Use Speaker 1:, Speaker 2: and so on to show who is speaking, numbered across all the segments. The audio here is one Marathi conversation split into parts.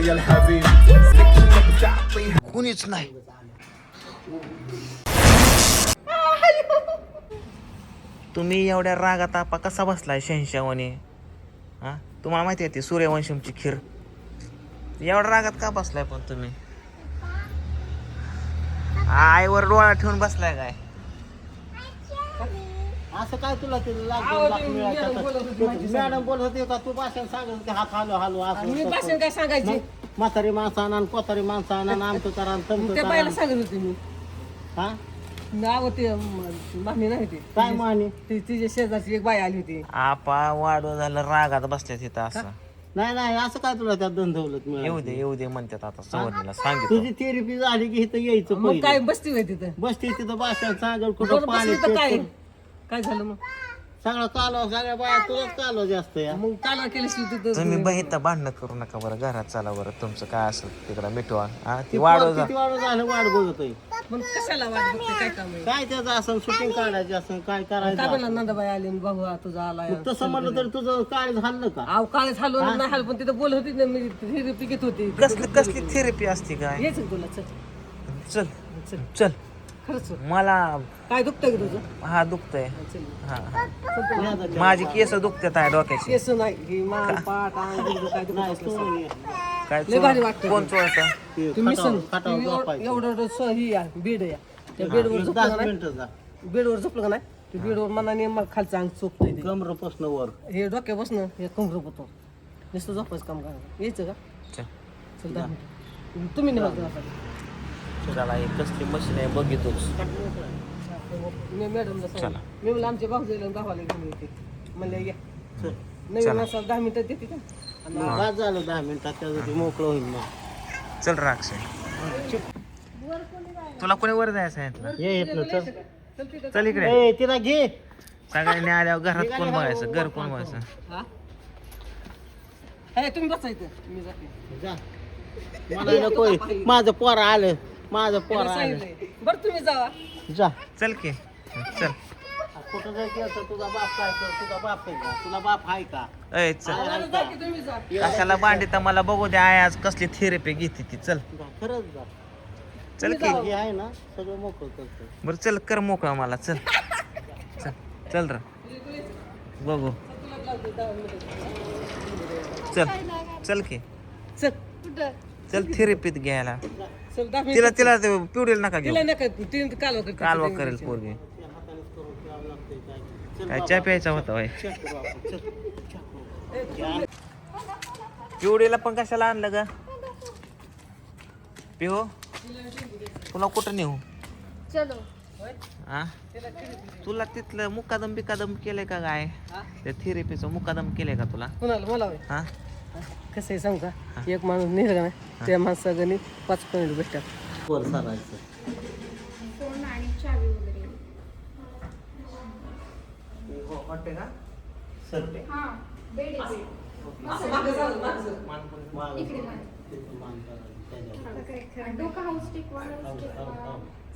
Speaker 1: يا الحبيب
Speaker 2: कुणीच नाही. तुम्ही एवढ्या रागात आपा कसा बसलाय शहनशाहने? हा, तुम्हाला माहिती आहे ती सूर्यवंशमची खीर. एवढ्या रागात का बसलाय पण तुम्ही? आईवर डोळा ठेवून बसलाय काय?
Speaker 3: असं काय तुला ते मॅडम बोलत होते का तू भाषण सांगत होते हात हालो हालो
Speaker 4: मी
Speaker 3: असं
Speaker 4: भाषण काय सांगायची
Speaker 3: म्हातारी माणसं आणा कोतारी माणसं आणा आमचं करा तमचं
Speaker 4: त्या
Speaker 3: करा
Speaker 4: बायला सांगत होते मी
Speaker 3: हा
Speaker 4: नाव ते मामी नाही होती
Speaker 3: काय माने
Speaker 4: तिच्या शेजारची एक बाई आली होती.
Speaker 2: आपा वाढ झालं रागात बसल्या तिथं असं.
Speaker 3: नाही नाही असं काय तुला त्यात धंदवलत
Speaker 2: येऊ दे म्हणतात आता सवनीला सांगितलं.
Speaker 3: तुझी थेरपी झाली की इथं यायचं
Speaker 4: मग
Speaker 3: पहिलं.
Speaker 4: काय बसती होय तिथं
Speaker 3: बसते तिथं भाषण सांगल कुठं
Speaker 4: बरोबर
Speaker 3: पाणी
Speaker 4: बसली तर काय
Speaker 3: पेटतं.
Speaker 4: काय झालं मग
Speaker 3: सगळं कालो सगळ्या बाया तुलाच कालो जास्त या
Speaker 4: मग चालवा केल्याशिवाय तिथं
Speaker 2: तुम्ही बहिता भांडणं करू नका बरं, घरात चला बरं. तुमचं काय असेल तिकडं मिटवा. हा, ती वाढव
Speaker 3: किती वाढ झालं वाढ बघतोय
Speaker 4: मग कशाला वाट बघते काय काम आहे
Speaker 3: काय त्याचं असं शूटिंग काढायचं असं काय
Speaker 4: काय
Speaker 3: करायचं
Speaker 4: म्हणला नंदाबाई आली आणि भाऊ हा तुझा आला
Speaker 3: मग तसं म्हणलं तर तुझं काय झालं का
Speaker 4: आव काळेच हलव नाही हलव पण तिथं बोलत होती ना मी थेरपी घेत होती
Speaker 2: कसली थेरपी असते काय?
Speaker 4: यायचं का तुला चल
Speaker 2: चल चल.
Speaker 4: खरंच
Speaker 2: मला
Speaker 4: काय दुखतंय का तुझं
Speaker 2: हा दुखतंय.
Speaker 4: चल
Speaker 2: हा, माझी केस दुखतात आहे डोक्याची.
Speaker 4: केस नाही ही मान पाट अंग बिंग काय दुखत असलं
Speaker 2: काय
Speaker 4: लय भारी वाटतं.
Speaker 2: कोण चोळतं?
Speaker 4: तुम्ही मिसन एवढं ही आहे बेड या त्या बेडवर झोपलं का नाही
Speaker 3: मिनिटं
Speaker 4: बेडवर झोपलं का नाही ते बेडवर मनाने मग खालचं अंग चोपतंय ते
Speaker 3: कमरपासून वर
Speaker 4: हे डोक्या बसणं हे कमरपतो नुसतं झोपायचं काम करा यायचं का
Speaker 2: चल.
Speaker 4: चल 10 मिनिटं तुम्ही निघाल
Speaker 2: चला हे कसली मशीन आहे बघितोच.
Speaker 4: मी मॅडमला
Speaker 2: चला.
Speaker 4: सांगितलं मी म्हणलं आमच्या भाऊजाईला गावाला घेऊन येते म्हणलं या
Speaker 3: चल.
Speaker 4: नवीन माणसाला 10 मिनिटं देते का
Speaker 3: बाद झालं 10 मिनिटात त्याचं मोकळं होईल मग
Speaker 2: चल राक्ष. तुला कोणी वर जायचं सांगितलं?
Speaker 3: ये येतलं चल
Speaker 4: चल तिथं
Speaker 2: चल इकडे.
Speaker 3: ए तिला घे
Speaker 2: सगळ्यांनी आल्यावर घरात कोण बघायचं? घर कोण बघायचं?
Speaker 4: हा तुम्ही बसायचं मी जाते
Speaker 3: जा मला नको माझं पोर आलं माझं पोर
Speaker 4: त्याला
Speaker 3: आलं
Speaker 4: सांगितलंय. बरं तुम्ही जावा
Speaker 3: जा
Speaker 2: चल की. चल.
Speaker 3: कुठं जर गेलं तर तुझा बाप काय तुझा बाप आहे का तुला बाप आहे का
Speaker 2: ए चल.
Speaker 4: मला जा की तुम्ही जा
Speaker 2: कशाला भांडी मला बघू दे. आय आज कसली थेरपी घेते ती. चल
Speaker 3: जा, खरंच जा
Speaker 2: चल की.
Speaker 3: हे आहे ना सगळं मोकळं करतो
Speaker 2: बरं चल कर मोकळा मला. चल चल चल र बघू. चल चल की.
Speaker 4: चल
Speaker 2: चल थेरपीत घ्यायला.
Speaker 4: चल 10 मिनिटं
Speaker 2: तिला तिला ते पिवडेल नका घेऊ.
Speaker 4: तिला नका तिने कालवा करते.
Speaker 2: कालवा करेल पोरगी.
Speaker 3: त्या हातानेच करून ठेवावं लागतंय काय
Speaker 2: काय चहा प्यायचा होता वय.
Speaker 3: चल करू आपण, चल.
Speaker 2: पिवडीला पण कशाला आणलं ग? पिहो तुला कुठं नेऊ?
Speaker 5: चलो
Speaker 2: हा तुला तिथलं मुकादम बिकादम केलंय का काय? त्या थेरपीचं मुकादम केलंय का तुला?
Speaker 4: कुणाला मला होय.
Speaker 2: हा
Speaker 4: कसं आहे सांगू का एक माणूस नेलं का नाही त्या माणसा गणित 5 पॉईंट भेटतात
Speaker 3: वर सारायचं
Speaker 5: फोन आणि चावी वगैरे
Speaker 2: वाटते का?
Speaker 3: सरते
Speaker 5: हा बेड आहे बेड इकडे डोका हाऊस टिक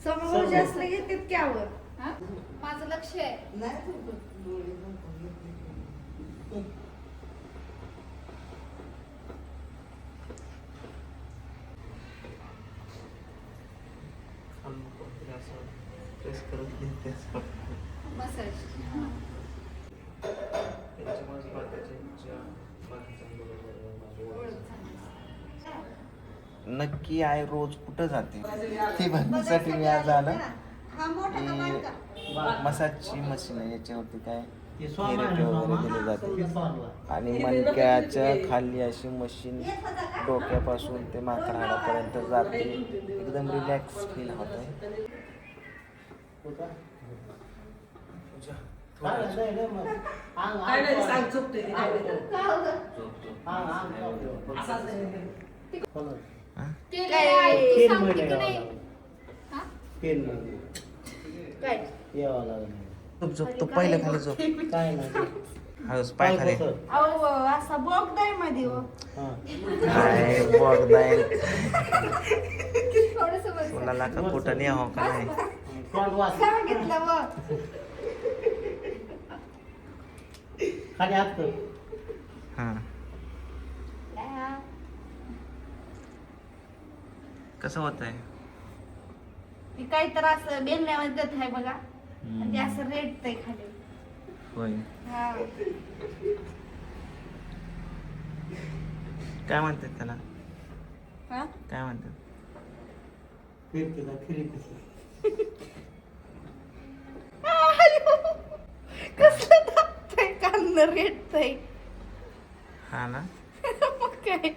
Speaker 5: समोर जास्त घेतात त्यावर माझं लक्ष आहे मसाज
Speaker 2: नक्की आहे रोज कुठं जाते ती बघण्यासाठी मी आज आलं. मसाजची मशीन आहे याच्यावरती काय थेरपी वगैरे दिली जाते आणि मणक्याच्या खाली अशी मशीन डोक्यापासून ते माथाडापर्यंत जाते. एकदम रिलॅक्स फील होत आहे.
Speaker 4: काय नाही सांग चुकते
Speaker 3: यावं लागलं
Speaker 2: झोप तो पहिलं खाली झोप.
Speaker 3: काय नाही
Speaker 2: हळूच पाय खाली.
Speaker 5: असा बोगदाय मध्ये
Speaker 2: काय बघ नाही
Speaker 5: थोडस
Speaker 2: तुला का कुठं नाही हो का नाही.
Speaker 3: तोंड वाच
Speaker 5: सांगितलं व
Speaker 3: खाली हात कर
Speaker 2: हा कसं होतंय?
Speaker 5: ती काही तर असं बेलण्यामध्ये देत आहे बघा आणि ते असं रेटतंय खाली.
Speaker 2: होय.
Speaker 5: हा.
Speaker 2: काय म्हणतात त्याला?
Speaker 5: हा?
Speaker 2: काय म्हणतात?
Speaker 5: कसं दाबतंय कांदा रेटतंय.
Speaker 2: हा ना.
Speaker 5: मग काय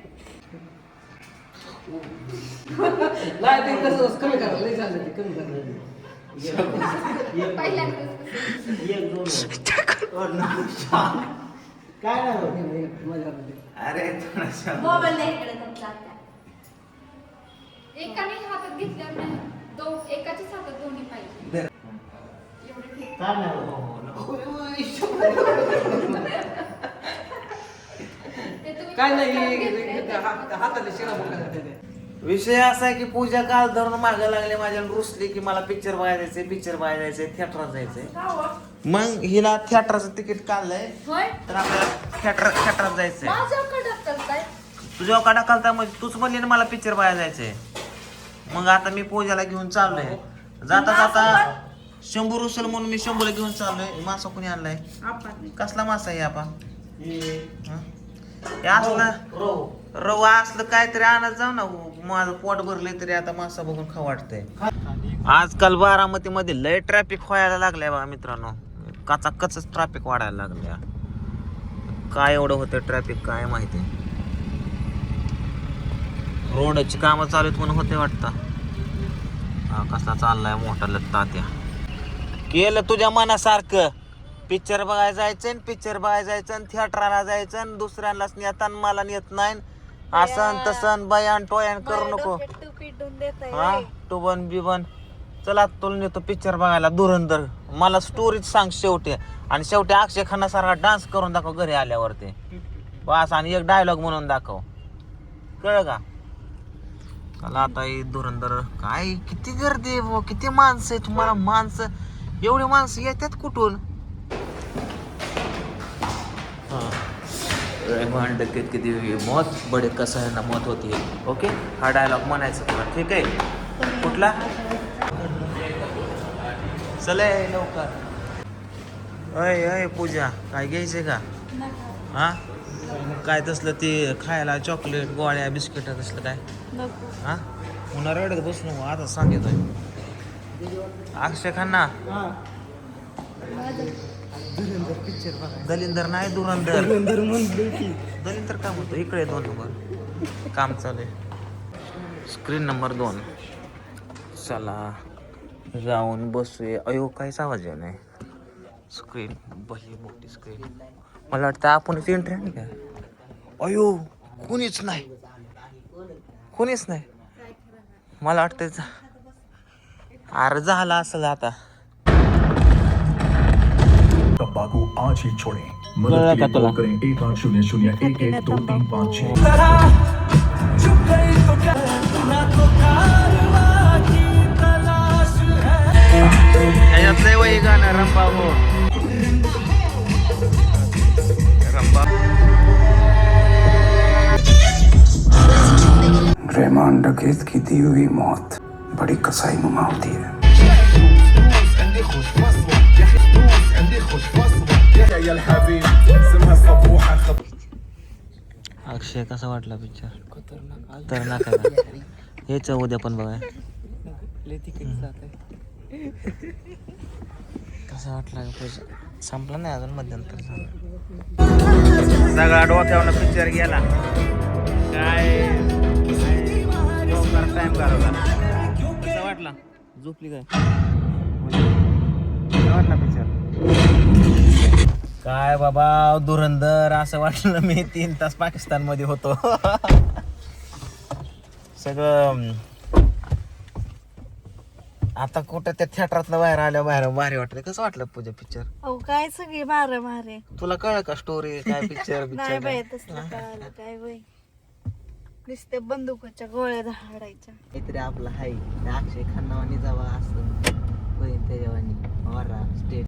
Speaker 4: नाही ते कसं कमी करा, लय झालं ते कमी करा.
Speaker 5: पहिल्यांदाच
Speaker 3: एक दोन काय नाही होत.
Speaker 4: माझ्या हातात दे.
Speaker 2: अरे थोडासा
Speaker 5: मोबाईल नाही इकडे तुमचा आता. एकाने हातात घेतल्यावर नाही एकाच्याच हातात दोन्ही पाहिजे. एवढे ठीक.
Speaker 3: काय नाही होत.
Speaker 5: ते तुम्ही
Speaker 4: काय नाही
Speaker 5: हातात घेतलंय.
Speaker 4: हाताला शिळा बोलला ते.
Speaker 2: विषय असा आहे की पूजा काल धरून मागे लागले माझ्या रुसली की मला पिक्चर बघायला जायचंय थिएटरात जायचंय.
Speaker 5: का हो?
Speaker 2: मग हिला थिएटरचं तिकीट काढलंय
Speaker 5: होय?
Speaker 2: तर आपल्याला थिएटरात जायचंय.
Speaker 5: माझ्याकडे ढकलताय.
Speaker 2: तुझ्या कडा कालता म्हणजे तूच म्हणली ना मला पिक्चर बघायला जायचंय. मग आता मी पूजाला घेऊन चाललोय. जाता जाता शंभू रुसल म्हणून मी शंभूला घेऊन चाललोय. मासा कोणी आणलाय? कसला मासा आहे आपण? हे असलं रवा असलं काहीतरी आणत जाऊ ना. माझं पोट भरलंय तरी आता मासा बघून खाऊ वाटतंय. आजकाल बारामती मध्ये लय ट्रॅफिक व्हायला लागलंय बघा मित्रांनो. कचाकच ट्रॅफिक वाढायला लागल्या. काय एवढं होतं ट्रॅफिक काय माहिती. रोडची कामं चालू आहेत म्हणून होते वाटतं. हा कसला चाललाय मोठा तात्या. केलं तुझ्या मनासारखं. पिक्चर बघायला जायचं थिएटरला जायचं दुसऱ्यांनाच नेता मला नेत नाही. असं तसं बयान टोयान करू नको. हा टोबन बिबन. चला तुला नेतो पिक्चर बघायला धुरंधर. मला स्टोरीच सांग शेवटी. आणि शेवटी अक्षय खन्ना सारखा डान्स करून दाखव घरी आल्यावरती बस. आणि एक डायलॉग म्हणून दाखव. कळ का? चला आता धुरंधर. काय किती गर्दी आहे, किती माणसं आहे. तुम्हाला माणसं एवढी माणसं येतात कुठून? रेहमान डकैत की दी हुई मौत बड़े कसाईंना मौत होती है. ओके हा डायलॉग म्हणायचा तुला. ठीक आहे. कुठला? चले लवकर. अय अय पूजा काय घ्यायचंय का? हा काय तसलं ते खायला चॉकलेट गोळ्या बिस्किट तसलं काय? हा पुन्हा रडत बसलो आता सांगितलं. अक्षय खन्ना दलिंदर नाही धुरंधर. दलिंदर काय म्हणतो इकडे 2 नंबर काम चालू आहे. Screen number 2. चला जाऊन बसूया. अयो काहीच आवाज आहे नाही. स्क्रीन भली मोठी स्क्रीन. मला वाटतं आपणच एंट्री आहे का? अयो कोणीच नाही. मला वाटतं अरे झाला असेल आता.
Speaker 1: तंबाकू आज ही छोड़ें. मदद के लिए कॉल करें 180011112356.
Speaker 2: याच्यातलं वही गाणं रंबा हो रंबा.
Speaker 6: रहमान डकैत की दी हुई मौत बड़ी कसाई नुमा होती है.
Speaker 2: अक्षय कसा वाटला पिक्चर? खतरनाक आहे. हेच उद्या पण बघा. कसा वाटला? संपला नाही अजून मध्यंतर झालं. सगळा डोक्यावर पिक्चर गेला. काय टाइम घालवला. कसा वाटला? झोपली काय? वाटला पिक्चर? काय बाबा धुरंधर. असं वाटलं मी 3 तास पाकिस्तान मध्ये होतो. सगळं आता कुठं त्या थिएटरातलं बाहेर आल्या भारी वाटलं. कसं वाटलं पूजा पिक्चर?
Speaker 5: अहो काय सगळी मारे
Speaker 2: तुला कळलं का स्टोरी काय पिक्चर?
Speaker 5: नाही बाई तसलं कळालं काय बाई. नुसते बंदुकाच्या गोळ्या झाडायच्या.
Speaker 3: काहीतरी आपलं हाय अक्षय खन्नावानी जावा असं होईल त्याच्यावानी. स्टेट